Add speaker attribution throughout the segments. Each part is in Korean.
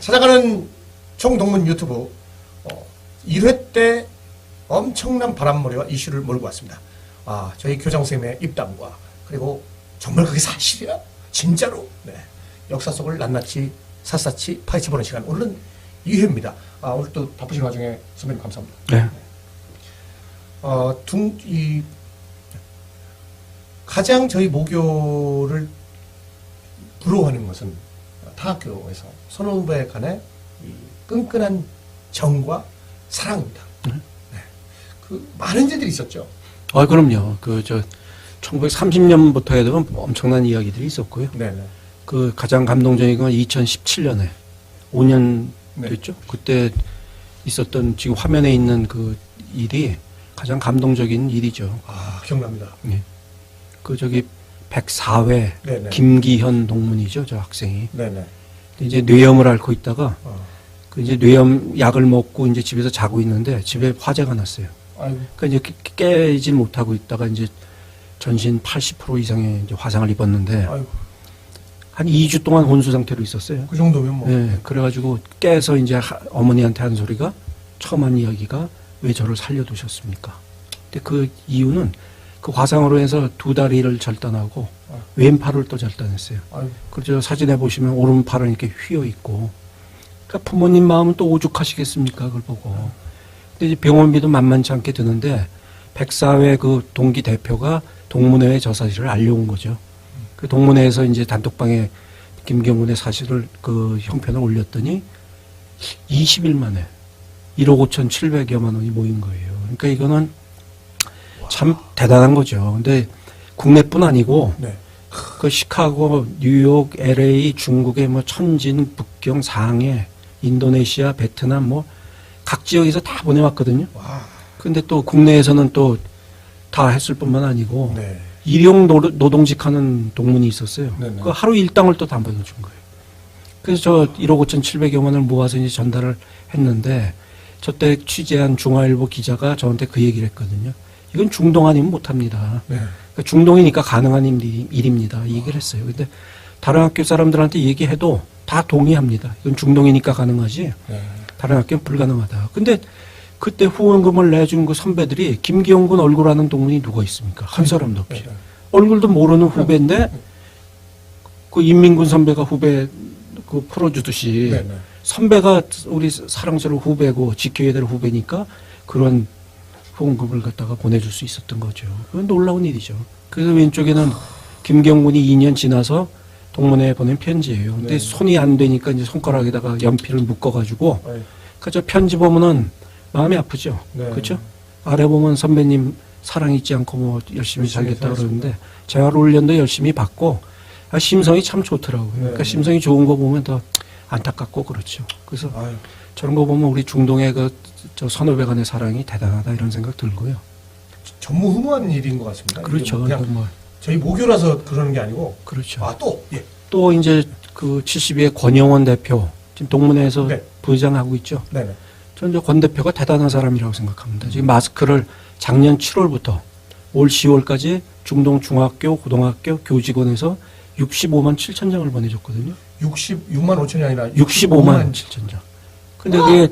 Speaker 1: 찾아가는 총동문 유튜브 1회 때 엄청난 바람머리와 이슈를 몰고 왔습니다. 저희 교장 선생님의 입담과 그리고 정말 그게 사실이야? 진짜로? 네. 역사 속을 낱낱이 샅샅이 파헤쳐보는 시간. 오늘은 2회입니다. 오늘 또 바쁘신 와중에 선배님 감사합니다.
Speaker 2: 네.
Speaker 1: 가장 저희 모교를 부러워하는 것은 타 학교에서 선후배 간의 이 끈끈한 정과 사랑입니다. 네. 그 많은 일들이 있었죠.
Speaker 2: 그럼요. 1930년부터 해도 엄청난 이야기들이 있었고요.
Speaker 1: 네네.
Speaker 2: 그 가장 감동적인 건 2017년에 5년
Speaker 1: 네.
Speaker 2: 됐죠. 그때 있었던 지금 화면에 있는 그 일이 가장 감동적인 일이죠.
Speaker 1: 기억납니다.
Speaker 2: 네. 104회
Speaker 1: 네네.
Speaker 2: 김기현 동문이죠, 저 학생이.
Speaker 1: 네네.
Speaker 2: 이제 뇌염을 앓고 있다가
Speaker 1: 이제
Speaker 2: 뇌염 약을 먹고 이제 집에서 자고 있는데 집에 화재가 났어요.
Speaker 1: 아이고.
Speaker 2: 그러니까 이제 깨지 못하고 있다가 이제 전신 80% 이상의 이제 화상을 입었는데
Speaker 1: 아이고.
Speaker 2: 한 2주 동안 혼수 상태로 있었어요.
Speaker 1: 그 정도면 뭐.
Speaker 2: 네, 그래가지고 깨서 이제 어머니한테 한 소리가 처음 한 이야기가 왜 저를 살려두셨습니까? 근데 그 이유는 그 화상으로 해서 두 다리를 절단하고 왼팔을 또 절단했어요.
Speaker 1: 아이고.
Speaker 2: 그래서 사진에 보시면 오른팔은 이렇게 휘어 있고, 그러니까 부모님 마음은 또 오죽하시겠습니까? 그걸 보고. 근데 이제 병원비도 만만치 않게 드는데 104회 그 동기 대표가 동문회에 저 사실을 알려온 거죠. 그 동문회에서 이제 단톡방에 김경군의 사실을 그 형편을 올렸더니 20일 만에 1억 5,700여만 원이 모인 거예요. 그러니까 이거는 참 대단한 거죠. 근데 국내뿐 아니고
Speaker 1: 네.
Speaker 2: 그 시카고, 뉴욕, LA, 중국의 뭐 천진, 북경, 상해, 인도네시아, 베트남 뭐 각 지역에서 다 보내왔거든요.
Speaker 1: 와.
Speaker 2: 근데 또 국내에서는 또 다 했을 뿐만 아니고
Speaker 1: 네.
Speaker 2: 일용 노동직 하는 동문이 있었어요.
Speaker 1: 네네.
Speaker 2: 그 하루 일당을 또 다 보내준 거예요. 그래서 저 1억 5,700여만 원을 모아서 이제 전달을 했는데 저때 취재한 중화일보 기자가 저한테 그 얘기를 했거든요. 이건 중동 아니면 못합니다.
Speaker 1: 네.
Speaker 2: 그러니까 중동이니까 가능한 일입니다. 이 얘기를 했어요. 근데 다른 학교 사람들한테 얘기해도 다 동의합니다. 이건 중동이니까 가능하지
Speaker 1: 네.
Speaker 2: 다른 학교는 불가능하다. 근데 그때 후원금을 내준 그 선배들이 김기영군 얼굴 아는 동문이 누가 있습니까? 한 사람도 없이.
Speaker 1: 네.
Speaker 2: 얼굴도 모르는 후배인데 그 인민군 선배가 후배 그 풀어주듯이
Speaker 1: 네. 네.
Speaker 2: 선배가 우리 사랑스러운 후배고 지켜야 될 후배니까 그런 후원금을 갖다가 보내줄 수 있었던 거죠. 그건 놀라운 일이죠. 그래서 왼쪽에는 김경군이 2년 지나서 동문회에 보낸 편지예요. 근데
Speaker 1: 네.
Speaker 2: 손이 안 되니까 이제 손가락에다가 연필을 묶어가지고
Speaker 1: 아이고.
Speaker 2: 저 편지 보면은 마음이 아프죠.
Speaker 1: 네.
Speaker 2: 그렇죠? 아래 보면 선배님 사랑 잊지 않고 뭐 열심히 살겠다 그러는데 제가 올렸는데 열심히 받고 심성이 참 좋더라고요. 그러니까
Speaker 1: 네.
Speaker 2: 심성이 좋은 거 보면 더 안타깝고 그렇죠. 그래서
Speaker 1: 아이고.
Speaker 2: 저런 거 보면 우리 중동의 저 선후배 간의 사랑이 대단하다 이런 생각 들고요.
Speaker 1: 전무후무한 일인 것 같습니다.
Speaker 2: 그렇죠.
Speaker 1: 이게 그냥
Speaker 2: 뭐
Speaker 1: 저희 모교라서 그러는 게 아니고.
Speaker 2: 그렇죠.
Speaker 1: 예.
Speaker 2: 또 이제 그 72회 권영원 대표 지금 동문회에서
Speaker 1: 네.
Speaker 2: 부의장하고 있죠.
Speaker 1: 네네.
Speaker 2: 저는 권 대표가 대단한 사람이라고 생각합니다. 지금 마스크를 작년 7월부터 올 10월까지 중동 중학교, 고등학교 교직원에서 65만 7천 장을 보내줬거든요.
Speaker 1: 66만 5천이 아니라
Speaker 2: 65만 7천 장. 근데 그게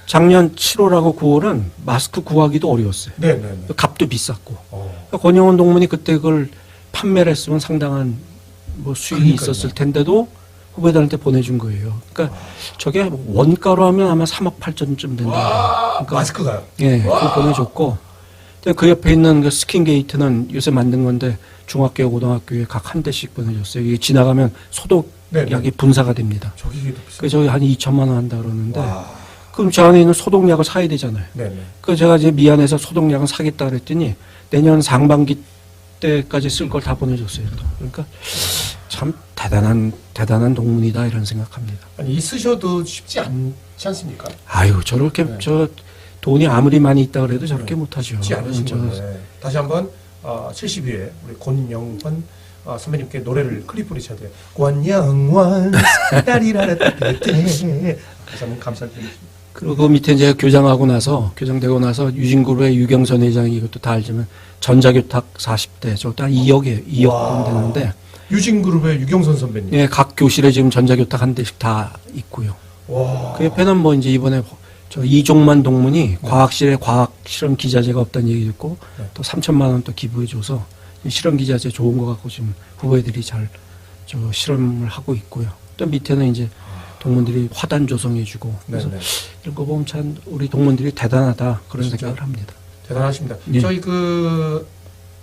Speaker 2: 작년 7월하고 9월은 마스크 구하기도 어려웠어요.
Speaker 1: 네네네.
Speaker 2: 값도 비쌌고. 그러니까 권영원 동문이 그때 그걸 판매를 했으면 상당한 뭐 수익이
Speaker 1: 그러니까요.
Speaker 2: 있었을 텐데도 후배들한테 보내준 거예요. 그러니까 저게 원가로 하면 아마 3억 8천쯤 된다. 그러니까
Speaker 1: 마스크가요?
Speaker 2: 예, 그거 보내줬고. 근데 그 옆에 있는 그 스킨 게이트는 요새 만든 건데 중학교, 고등학교에 각 한 대씩 보내줬어요. 이게 지나가면 소독약이 분사가 됩니다.
Speaker 1: 저기 더 비싸.
Speaker 2: 그래서 저기 한 2천만 원 한다 그러는데
Speaker 1: 와.
Speaker 2: 그럼 저 안에 있는 소독약을 사야 되잖아요.
Speaker 1: 네네.
Speaker 2: 그래서 제가 이제 미안해서 소독약을 사겠다 그랬더니 내년 상반기 때까지 쓸 걸 다 보내줬어요. 또. 그러니까 참 대단한 동문이다 이런 생각합니다.
Speaker 1: 아니 있으셔도 쉽지 않지 않습니까?
Speaker 2: 아유 저렇게
Speaker 1: 네.
Speaker 2: 저 돈이 아무리 많이 있다 그래도 저렇게 못하죠.
Speaker 1: 쉽지 않으신
Speaker 2: 저-
Speaker 1: 건데 다시 한번 72회 우리 권영원 선배님께 노래를 클립으로 쳐야 돼요. 권영원 따리라라 다시 한번 감사드리겠습니다.
Speaker 2: 그리고 그 밑에 이제 교장하고 나서 교장되고 나서 유진그룹의 유경선 회장이 이것도 다 알지만 전자교탁 40대 저것도 한 2억
Speaker 1: 와.
Speaker 2: 원 되는데
Speaker 1: 유진그룹의 유경선 선배님.
Speaker 2: 예, 각 교실에 지금 전자교탁 한 대씩 다 있고요.
Speaker 1: 와.
Speaker 2: 그 옆에는 뭐 이제 이번에 저 이종만 동문이 과학실에 과학 실험 기자재가 없다는 얘기 듣고
Speaker 1: 네.
Speaker 2: 또 3천만 원 또 기부해줘서 실험 기자재 좋은 거 갖고 지금 후배들이 잘 저 실험을 하고 있고요. 또 밑에는 이제 동문들이 화단 조성해주고 그래서
Speaker 1: 네네.
Speaker 2: 이런 거 보면 참 우리 동문들이 대단하다 그런
Speaker 1: 진짜?
Speaker 2: 생각을 합니다.
Speaker 1: 대단하십니다.
Speaker 2: 예.
Speaker 1: 저희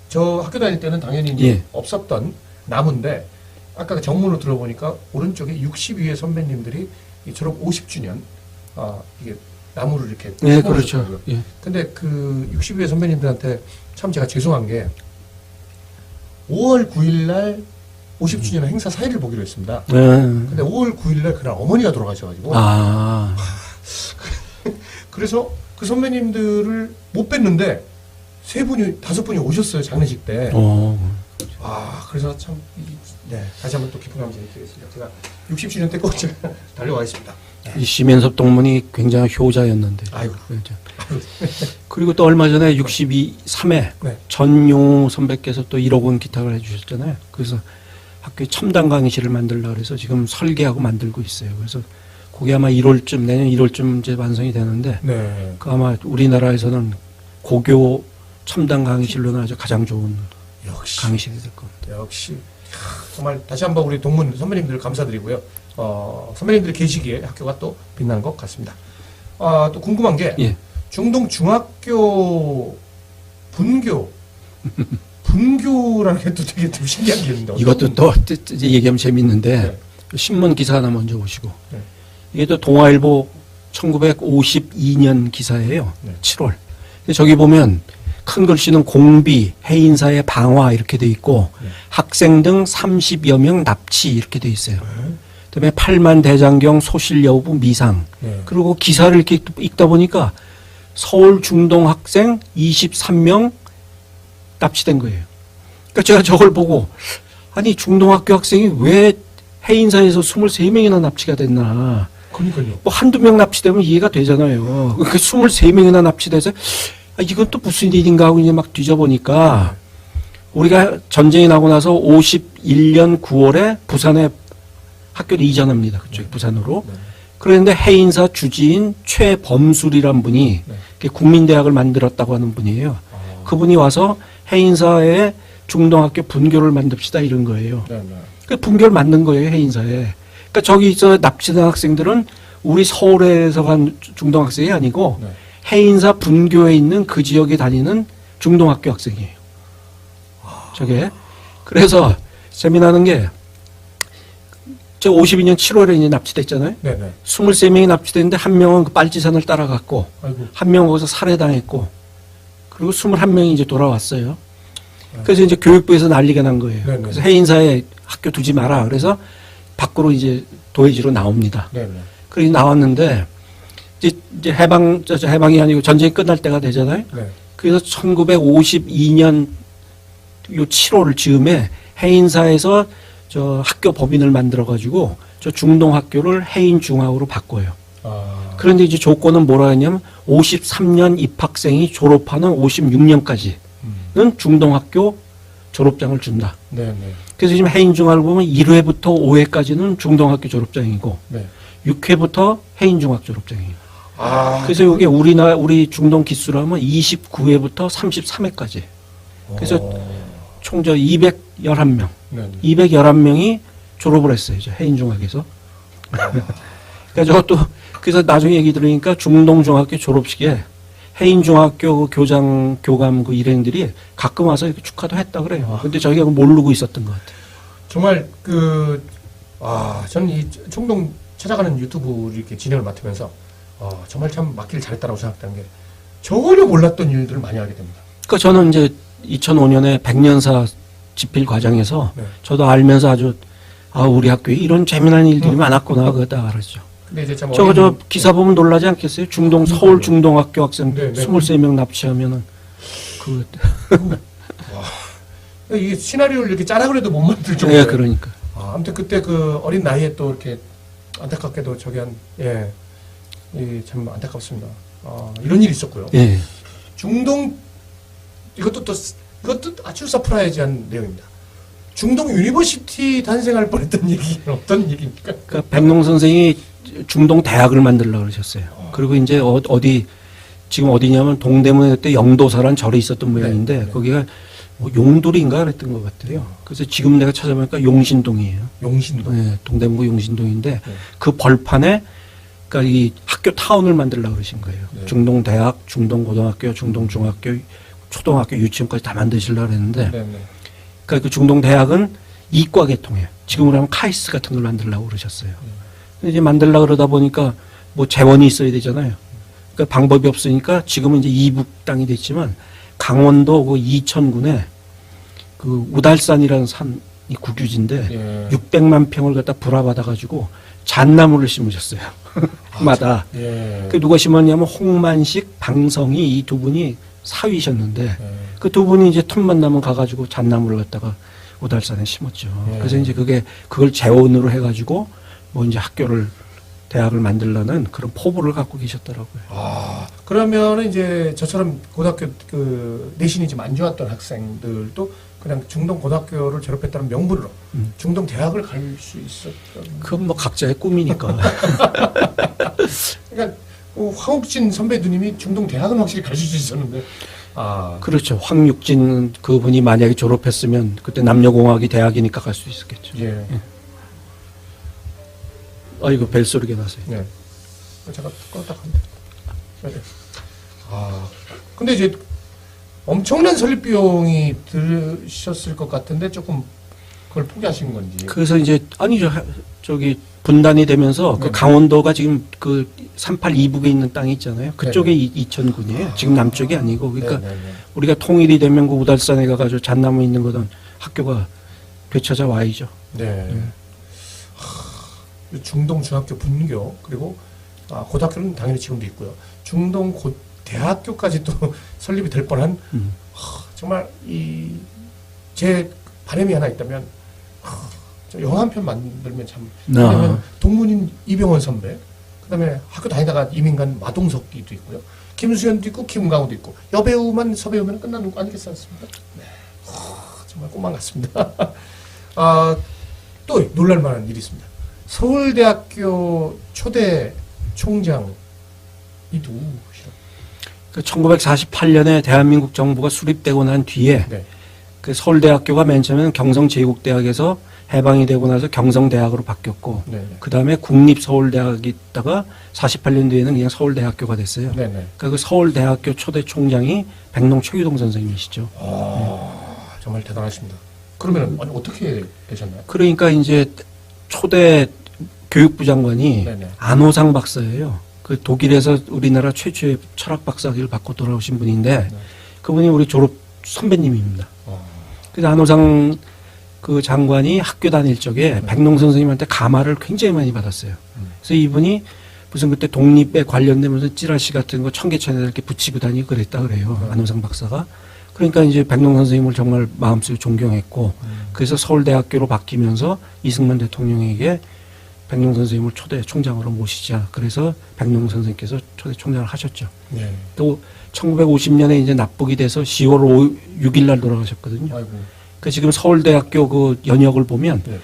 Speaker 1: 저 학교 다닐 때는 당연히 이제
Speaker 2: 예.
Speaker 1: 없었던 나무인데 아까 그 정문으로 들어보니까 오른쪽에 62회 선배님들이 이 졸업 50주년 이게 나무를 이렇게
Speaker 2: 네,
Speaker 1: 심어주셨더라고요.
Speaker 2: 그렇죠. 예.
Speaker 1: 근데 그 62회 선배님들한테 참 제가 죄송한 게 5월 9일 날 50주년 행사 사회를 보기로 했습니다.
Speaker 2: 네.
Speaker 1: 근데 5월 9일 날 그날 어머니가 돌아가셔가지고
Speaker 2: 아,
Speaker 1: 그래서 그 선배님들을 못 뵀는데 다섯 분이 오셨어요 장례식 때. 그래서 참 다시 한번 또 깊은 감사를 드리겠습니다. 제가 60주년 때 꼭 제가 달려가겠습니다.
Speaker 2: 이 심연섭 동문이 굉장히 효자였는데.
Speaker 1: 아이고.
Speaker 2: 그렇죠. 그리고 또 얼마 전에 3회
Speaker 1: 네.
Speaker 2: 전용호 선배께서 또 1억 원 기탁을 해주셨잖아요. 그래서 학교에 첨단 강의실을 만들려고 해서 지금 설계하고 만들고 있어요. 그래서 그게 아마 내년 1월쯤 이제 완성이 되는데,
Speaker 1: 네.
Speaker 2: 그 아마 우리나라에서는 고교 첨단 강의실로는 아주 가장 좋은
Speaker 1: 역시.
Speaker 2: 강의실이 될 겁니다.
Speaker 1: 역시. 정말 다시 한번 우리 동문 선배님들 감사드리고요. 선배님들이 계시기에 학교가 또 빛나는 것 같습니다. 또 궁금한 게
Speaker 2: 예.
Speaker 1: 중동 중학교 분교라는 게 또 되게 좀 신기한 게 있는데
Speaker 2: 이것도 또 이제 얘기하면 재밌는데
Speaker 1: 네.
Speaker 2: 신문 기사 하나 먼저 보시고
Speaker 1: 네.
Speaker 2: 이게 또 동아일보 1952년 기사예요.
Speaker 1: 네.
Speaker 2: 7월. 저기 보면 큰 글씨는 공비, 해인사의 방화 이렇게 돼 있고
Speaker 1: 네.
Speaker 2: 학생 등 30여 명 납치 이렇게 돼 있어요.
Speaker 1: 네.
Speaker 2: 그다음에 8만 대장경 소실 여부 미상.
Speaker 1: 네.
Speaker 2: 그리고 기사를 이렇게 읽다 보니까 서울 중동 학생 23명 납치된 거예요. 그러니까 제가 저걸 보고 아니 중동학교 학생이 왜 해인사에서 23명이나 납치가 됐나.
Speaker 1: 그러니까요.
Speaker 2: 뭐 한두 명 납치되면 이해가 되잖아요. 그 23명이나 납치돼서 이건 또 무슨 일인가 하고 이제 막 뒤져보니까 우리가 전쟁이 나고 나서 51년 9월에 부산에 학교를 이전합니다. 그쪽 부산으로.
Speaker 1: 네.
Speaker 2: 그런데 해인사 주지인 최범술이란 분이
Speaker 1: 네.
Speaker 2: 국민대학을 만들었다고 하는 분이에요. 그분이 와서 해인사에 중동학교 분교를 만듭시다 이런 거예요.
Speaker 1: 네, 네.
Speaker 2: 그 분교를 만든 거예요, 해인사에. 그러니까 저기 있어 납치된 학생들은 우리 서울에서 간 중동학생이 아니고
Speaker 1: 네.
Speaker 2: 해인사 분교에 있는 그 지역에 다니는 중동학교 학생이에요. 저게. 그래서 재미나는 게 저 52년 7월에 이제 납치됐잖아요.
Speaker 1: 네, 네.
Speaker 2: 23명이 납치됐는데 한 명은 그 빨치산을 따라갔고
Speaker 1: 아이고.
Speaker 2: 한 명은 거기서 살해당했고 그리고 21명이 이제 돌아왔어요. 그래서 이제 교육부에서 난리가 난 거예요.
Speaker 1: 네네.
Speaker 2: 그래서 해인사에 학교 두지 마라. 그래서 밖으로 이제 도해지로 나옵니다.
Speaker 1: 네, 네.
Speaker 2: 그래서 나왔는데 이제 해방이 아니고 전쟁이 끝날 때가 되잖아요.
Speaker 1: 네.
Speaker 2: 그래서 1952년 요 7월 즈음에 해인사에서 저 학교 법인을 만들어 가지고 저 중동 학교를 해인 중학으로 바꿔요. 그런데 이제 조건은 뭐라 했냐면 53년 입학생이 졸업하는 56년까지는 중동학교 졸업장을 준다.
Speaker 1: 네, 네.
Speaker 2: 그래서 지금 해인중학을 보면 1회부터 5회까지는 중동학교 졸업장이고
Speaker 1: 네.
Speaker 2: 6회부터 해인중학 졸업장이에요.
Speaker 1: 아.
Speaker 2: 그래서 이게 우리 중동 기수로 하면 29회부터 33회까지. 그래서 총 저 211명,
Speaker 1: 네, 네.
Speaker 2: 211명이 졸업을 했어요. 저 해인중학에서. 그러니까 저것도 그래서 나중에 얘기 들으니까 중동중학교 졸업식에 해인중학교 그 교감 그 일행들이 가끔 와서 이렇게 축하도 했다 그래요. 근데 저희가 모르고 있었던 것 같아요.
Speaker 1: 정말 저는 이 중동 찾아가는 유튜브 이렇게 진행을 맡으면서 정말 참 맡기를 잘했다라고 생각하는 게 전혀 몰랐던 일들을 많이 하게 됩니다.
Speaker 2: 그러니까 저는 이제 2005년에 백년사 집필 과정에서
Speaker 1: 네.
Speaker 2: 저도 알면서 아주 우리 학교에 이런 재미난 일들이 많았구나 그거 다 알았죠.
Speaker 1: 근데 이제 참
Speaker 2: 저 기사 보면 놀라지 않겠어요? 서울 중동학교 학생
Speaker 1: 네, 네.
Speaker 2: 23명 납치하면은
Speaker 1: 이게 시나리오를 이렇게 짜라 그래도 못 만들 정도예요.
Speaker 2: 네, 그러니까.
Speaker 1: 아무튼 그때 그 어린 나이에 또 이렇게 안타깝게도 참 안타깝습니다. 이런 일이 있었고요.
Speaker 2: 예.
Speaker 1: 중동 이것도 아주 서프라이즈한 내용입니다. 중동 유니버시티 탄생할 뻔했던 얘기는 어떤 얘기입니까?
Speaker 2: 그러니까 백농 선생이 중동 대학을 만들려고 그러셨어요. 그리고 이제 어디 지금 어디냐면 동대문에 그때 영도사란 절이 있었던 모양인데
Speaker 1: 네.
Speaker 2: 거기가 뭐 용돌인가 그랬던 것 같아요. 그래서 지금 내가 찾아보니까 용신동이에요.
Speaker 1: 용신동.
Speaker 2: 네, 동대문구 용신동인데
Speaker 1: 네.
Speaker 2: 그 벌판에 그러니까 이 학교 타운을 만들려고 그러신 거예요.
Speaker 1: 네.
Speaker 2: 중동 대학, 중동 고등학교, 중동 중학교, 초등학교, 유치원까지 다 만드시려고 그랬는데
Speaker 1: 네네.
Speaker 2: 그러니까 그 중동 대학은 이과 계통이에요. 지금으로 하면 카이스트 같은 걸 만들려고 그러셨어요. 근데 이제 만들려고 그러다 보니까 뭐 재원이 있어야 되잖아요. 그러니까 방법이 없으니까 지금은 이제 이북 땅이 됐지만 강원도 그 이천군에 그 우달산이라는 산이 국유지인데
Speaker 1: 예.
Speaker 2: 600만 평을 갖다 불화받아가지고 잣나무를 심으셨어요. 마다.
Speaker 1: 예.
Speaker 2: 그 누가 심었냐면 홍만식, 방성이 이 두 분이 사위셨는데
Speaker 1: 예.
Speaker 2: 그 두 분이 이제 틈만 나면 가가지고 잣나무를 갖다가 우달산에 심었죠.
Speaker 1: 예.
Speaker 2: 그래서 이제 그걸 재원으로 해가지고 뭐 이제 대학을 만들려는 그런 포부를 갖고 계셨더라고요.
Speaker 1: 아, 그러면 이제 저처럼 고등학교 그 내신이 좀 안 좋았던 학생들도 그냥 중동 고등학교를 졸업했다는 명분으로 중동 대학을 갈 수 있었던.
Speaker 2: 그건 뭐 각자의 꿈이니까.
Speaker 1: 그러니까 황욱진 선배 누님이 중동 대학은 확실히 가실 수 있었는데. 아,
Speaker 2: 그렇죠. 황육진 그분이 만약에 졸업했으면 그때 남녀공학이 대학이니까 갈 수 있었겠죠.
Speaker 1: 예.
Speaker 2: 이거 벨소리가 나세요.
Speaker 1: 네. 제가 껐다 갑니다. 네. 아, 근데 이제 엄청난 설립 비용이 들으셨을 것 같은데 조금 그걸 포기하신 건지.
Speaker 2: 그래서 이제 아니죠. 저기 분단이 되면서 그
Speaker 1: 네.
Speaker 2: 강원도가 지금 그 38 이북에 있는 땅이 있잖아요. 그쪽에 이천군이에요. 지금 남쪽이 아니고. 그러니까
Speaker 1: 네, 네, 네.
Speaker 2: 우리가 통일이 되면 그 우달산에 가가지고 잣나무 있는 거던 학교가 되찾아 와야죠.
Speaker 1: 네. 중동 중학교 분교 그리고 고등학교는 당연히 지금도 있고요. 중동 대학교까지 또 설립이 될 뻔한 정말 제 바람이 하나 있다면 저 영화 한 편 만들면 참. 왜냐면 동문인 이병헌 선배, 그다음에 학교 다니다가 이민 간 마동석이도 있고요. 김수현도 있고 김강호도 있고 여배우만 섭외하면 끝나는 거 아니겠습니까? 네. 정말 꿈만 같습니다. 또 놀랄만한 일이 있습니다. 서울대학교 초대 총장이 누구시라고?
Speaker 2: 1948년에 대한민국 정부가 수립되고 난 뒤에
Speaker 1: 네.
Speaker 2: 그 서울대학교가 맨 처음에는 경성제국대학에서 해방이 되고 나서 경성대학으로 바뀌었고
Speaker 1: 네.
Speaker 2: 그 다음에 국립서울대학이 있다가 48년 뒤에는 그냥 서울대학교가 됐어요.
Speaker 1: 네. 네.
Speaker 2: 그러니까 그 서울대학교 초대 총장이 백농 최유동 선생님이시죠.
Speaker 1: 정말 대단하십니다. 그러면 어떻게 되셨나요?
Speaker 2: 그러니까 이제 초대 교육부 장관이
Speaker 1: 네네.
Speaker 2: 안호상 박사예요. 그 독일에서 우리나라 최초의 철학 박사학위를 받고 돌아오신 분인데
Speaker 1: 네.
Speaker 2: 그분이 우리 졸업 선배님입니다. 그래서 안호상 그 장관이 학교 다닐 적에 백농 선생님한테 가마를 굉장히 많이 받았어요. 그래서 이분이 무슨 그때 독립에 관련되면서 찌라시 같은 거 청계천에 이렇게 붙이고 다니고 그랬다 그래요. 안호상 박사가. 그러니까 이제 백농 선생님을 정말 마음속에 존경했고 그래서 서울대학교로 바뀌면서 이승만 대통령에게 백농 선생님을 초대 총장으로 모시자. 그래서 백농 선생님께서 초대 총장을 하셨죠.
Speaker 1: 네.
Speaker 2: 또 1950년에 이제 납북이 돼서 10월 6일 날 돌아가셨거든요.
Speaker 1: 아이고.
Speaker 2: 그 지금 서울대학교 그 연역을 보면
Speaker 1: 네.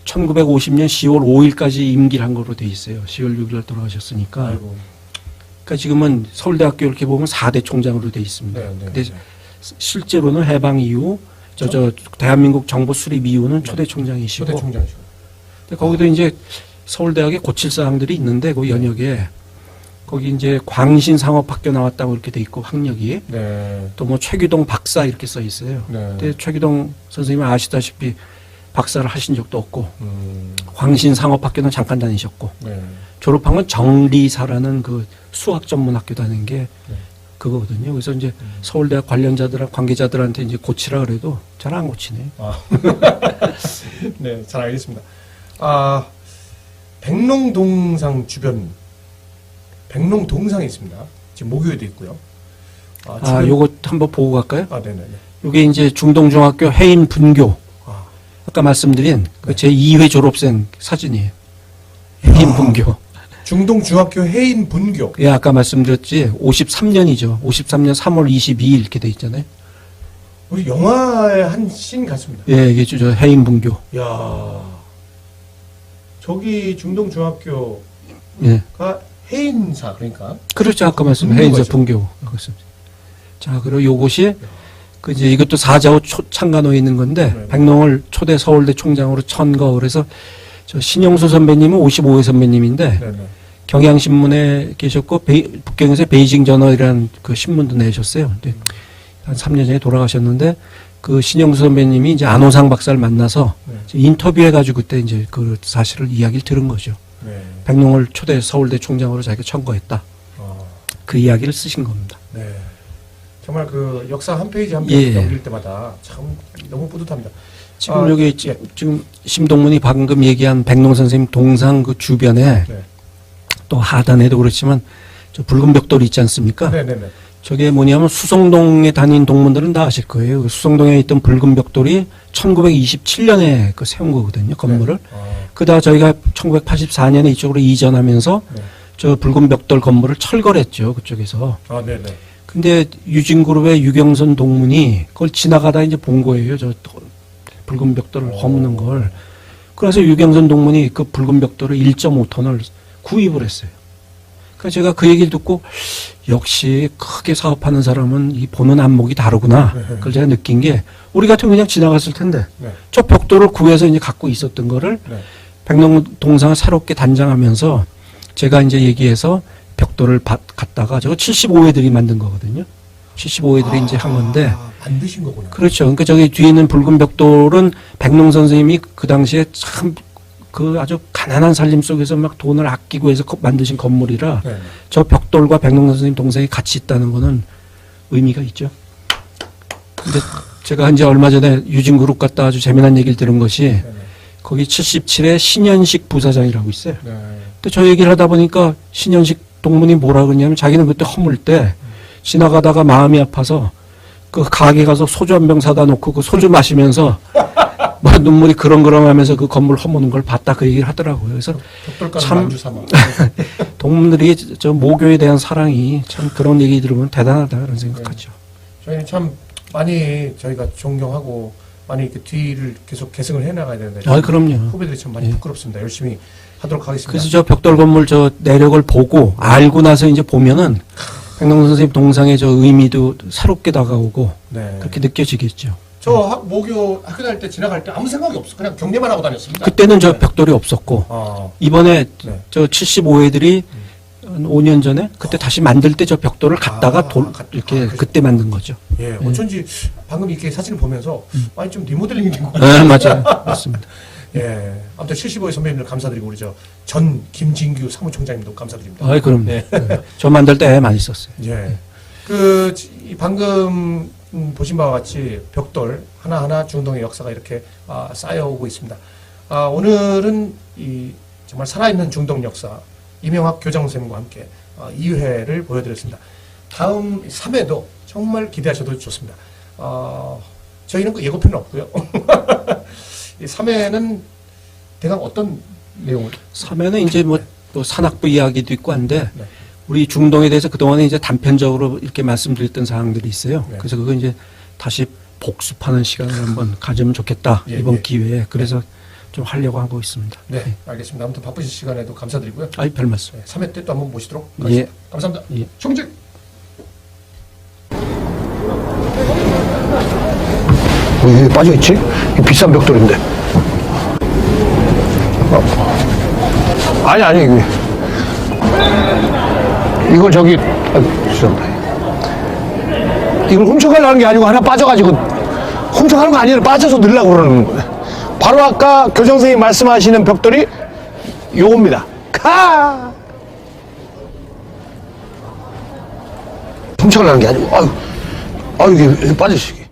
Speaker 2: 1950년 10월 5일까지 임기를 한 거로 돼 있어요. 10월 6일 날 돌아가셨으니까.
Speaker 1: 아이고.
Speaker 2: 그러니까 지금은 서울대학교 이렇게 보면 4대 총장으로 돼 있습니다.
Speaker 1: 네, 네,
Speaker 2: 근데
Speaker 1: 네.
Speaker 2: 실제로는 해방 이후 대한민국 정부 수립 이후는 초대 총장이시고
Speaker 1: 초대 총장이시고.
Speaker 2: 근데 거기도 이제 서울대학에 고칠 사항들이 있는데 그 연역에 거기 이제 광신상업학교 나왔다고 이렇게 돼 있고 학력이
Speaker 1: 네.
Speaker 2: 또 뭐 최규동 박사 이렇게 써 있어요.
Speaker 1: 네.
Speaker 2: 근데 최규동 선생님은 아시다시피 박사를 하신 적도 없고
Speaker 1: 음.
Speaker 2: 광신상업학교는 잠깐 다니셨고
Speaker 1: 네.
Speaker 2: 졸업한 건 정리사라는 그 수학 전문 학교 다닌 게
Speaker 1: 네.
Speaker 2: 그거거든요. 그래서 이제 서울대학 관계자들한테 이제 고치라 그래도 잘 안 고치네요.
Speaker 1: 네, 잘 알겠습니다. 백농동상 백농동상이 있습니다. 지금 모교에도 있고요.
Speaker 2: 요거 한번 보고 갈까요?
Speaker 1: 네네네.
Speaker 2: 요게 이제 중동중학교 해인 분교. 아까 말씀드린 그 제 2회 졸업생 사진이에요. 해인 분교.
Speaker 1: 중동중학교 해인 분교.
Speaker 2: 예, 아까 말씀드렸지. 53년이죠. 53년 3월 22일 이렇게 돼 있잖아요.
Speaker 1: 우리 영화의 한 씬 같습니다.
Speaker 2: 예, 이게 저 해인 분교.
Speaker 1: 야, 저기 중동중학교가
Speaker 2: 예.
Speaker 1: 해인사 그러니까
Speaker 2: 그렇죠. 아까 말씀
Speaker 1: 분교가
Speaker 2: 해인사
Speaker 1: 있죠.
Speaker 2: 분교. 그렇습니다. 자, 그리고 요것이 그 이제 이것도 사자호 창간호에 있는 건데
Speaker 1: 네.
Speaker 2: 백농을 초대 서울대 총장으로 천거. 그래서 저 신영수 선배님은 55회 선배님인데
Speaker 1: 네네.
Speaker 2: 경향신문에 계셨고 북경에서 베이징 저널이라는 그 신문도 내셨어요. 근데 한 3년 전에 돌아가셨는데 그 신영수 선배님이 이제 안호상 박사를 만나서
Speaker 1: 네.
Speaker 2: 인터뷰해가지고 그때 이제 그 사실을 이야기를 들은 거죠.
Speaker 1: 네.
Speaker 2: 백농을 초대 서울대 총장으로 자기가 천거했다. 그 이야기를 쓰신 겁니다.
Speaker 1: 네. 정말 그 역사 한 페이지 한
Speaker 2: 예.
Speaker 1: 페이지 넘길 때마다 참 너무 뿌듯합니다.
Speaker 2: 지금 여기
Speaker 1: 예.
Speaker 2: 지금 심동문이 방금 얘기한 백농 선생님 동상 그 주변에
Speaker 1: 네.
Speaker 2: 또 하단에도 그렇지만 저 붉은 벽돌이 있지 않습니까?
Speaker 1: 네네네.
Speaker 2: 저게 뭐냐면 수성동에 다닌 동문들은 다 아실 거예요. 그 수성동에 있던 붉은 벽돌이 1927년에 그 세운 거거든요, 건물을. 그러다 저희가 1984년에 이쪽으로 이전하면서
Speaker 1: 네.
Speaker 2: 저 붉은 벽돌 건물을 철거를 했죠, 그쪽에서.
Speaker 1: 네네.
Speaker 2: 근데 유진그룹의 유경선 동문이 그걸 지나가다 이제 본 거예요. 저 붉은 벽돌을 허무는 걸. 그래서 유경선 동문이 그 붉은 벽돌을 1.5톤을 구입을 했어요. 그래서 제가 그 얘기를 듣고 역시 크게 사업하는 사람은 이 보는 안목이 다르구나. 그걸 제가 느낀 게 우리 같으면 그냥 지나갔을 텐데
Speaker 1: 네.
Speaker 2: 저 벽돌을 구해서 이제 갖고 있었던 거를
Speaker 1: 네.
Speaker 2: 백농 동상을 새롭게 단장하면서 제가 이제 얘기해서 벽돌을 갖다가 저거 75회들이 만든 거거든요. 75회들이 이제 한 건데.
Speaker 1: 만드신 거구나.
Speaker 2: 그렇죠. 그러니까 저기 뒤에 있는 붉은 벽돌은 백농 선생님이 그 당시에 참 그 아주 가난한 살림 속에서 막 돈을 아끼고 해서 만드신 건물이라
Speaker 1: 네.
Speaker 2: 저 벽돌과 백농 선생님 동생이 같이 있다는 거는 의미가 있죠. 근데 제가 이제 얼마 전에 유진그룹 갔다 아주 재미난 얘기를 들은 것이
Speaker 1: 네네.
Speaker 2: 거기 77회 신현식 부사장이라고 있어요.
Speaker 1: 네.
Speaker 2: 근데 저 얘기를 하다 보니까 신현식 동문이 뭐라 그러냐면 자기는 그때 허물 때 지나가다가 마음이 아파서 그 가게 가서 소주 한 병 사다 놓고 그 소주 마시면서 뭐 눈물이 그렁그렁하면서 그 건물 허무는 걸 봤다 그 얘기를 하더라고요. 그래서
Speaker 1: 벽돌가는
Speaker 2: 참-
Speaker 1: 만주 삼아.
Speaker 2: 동문들이 저 모교에 대한 사랑이 참 그런 얘기 들으면 대단하다 그런 생각하죠.
Speaker 1: 저희는 참 많이 저희가 존경하고 많이 이렇게 뒤를 계속 계승을 해나가야 되는데
Speaker 2: 아, 그럼요.
Speaker 1: 후배들이 참 많이
Speaker 2: 예.
Speaker 1: 부끄럽습니다. 열심히 하도록 하겠습니다.
Speaker 2: 그래서 저 벽돌 건물 저 내력을 보고 알고 나서 이제 보면은 백농 선생님 동상의 저 의미도 새롭게 다가오고
Speaker 1: 네.
Speaker 2: 그렇게 느껴지겠죠.
Speaker 1: 저 모교 학교 다닐 때 지나갈 때 아무 생각이 없어. 그냥 경례만 하고 다녔습니다.
Speaker 2: 그때는 저
Speaker 1: 네.
Speaker 2: 벽돌이 없었고 이번에
Speaker 1: 네.
Speaker 2: 저 75회들이 한 5년 전에 그때 다시 만들 때 저 벽돌을 갖다가 이렇게
Speaker 1: 그렇죠.
Speaker 2: 그때 만든 거죠.
Speaker 1: 예, 어쩐지 방금 이렇게 사진을 보면서 많이 좀 리모델링이 된 것
Speaker 2: 네,
Speaker 1: 같아요.
Speaker 2: 맞아요. 맞습니다.
Speaker 1: 예, 아무튼 75회 선배님들 감사드리고 우리 저 전 김진규 사무총장님도 감사드립니다.
Speaker 2: 아, 그럼요.
Speaker 1: 네.
Speaker 2: 네. 저 만들 때 많이 썼어요.
Speaker 1: 예, 그 이 방금 보신 바와 같이 벽돌 하나하나 중동의 역사가 이렇게 쌓여오고 있습니다. 오늘은 이 정말 살아있는 중동 역사 이명학 교장 선생님과 함께 2회를 보여드렸습니다. 다음 3회도 정말 기대하셔도 좋습니다. 저희는 그 예고편은 없고요. 이 3회는 대강 어떤 내용을?
Speaker 2: 3회는 이제 뭐 또 산악부 이야기도 있고 한데
Speaker 1: 네.
Speaker 2: 우리 중동에 대해서 그동안에 이제 단편적으로 이렇게 말씀드렸던 사항들이 있어요.
Speaker 1: 네.
Speaker 2: 그래서 그거 이제 다시 복습하는 시간을 한번 가지면 좋겠다.
Speaker 1: 예,
Speaker 2: 이번
Speaker 1: 예.
Speaker 2: 기회에. 그래서 좀 하려고 하고 있습니다.
Speaker 1: 네, 알겠습니다. 아무튼 바쁘신 시간에도 감사드리고요.
Speaker 2: 아이, 별 말씀.
Speaker 1: 네, 3회 때 또 한번 모시도록
Speaker 2: 예.
Speaker 1: 하겠습니다. 감사합니다.
Speaker 2: 예.
Speaker 1: 총직!
Speaker 3: 왜 여기 빠져있지? 이 비싼 벽돌인데. 아니, 이게. 이걸 저기, 죄송합니다. 이걸 훔쳐가려는 게 아니고 하나 빠져가지고, 훔쳐가는 거 아니라 빠져서 넣으려고 그러는 거예요. 바로 아까 교장 선생님 말씀하시는 벽돌이 요겁니다. 훔쳐가려는 게 아니고, 이게 빠져있어, 이게.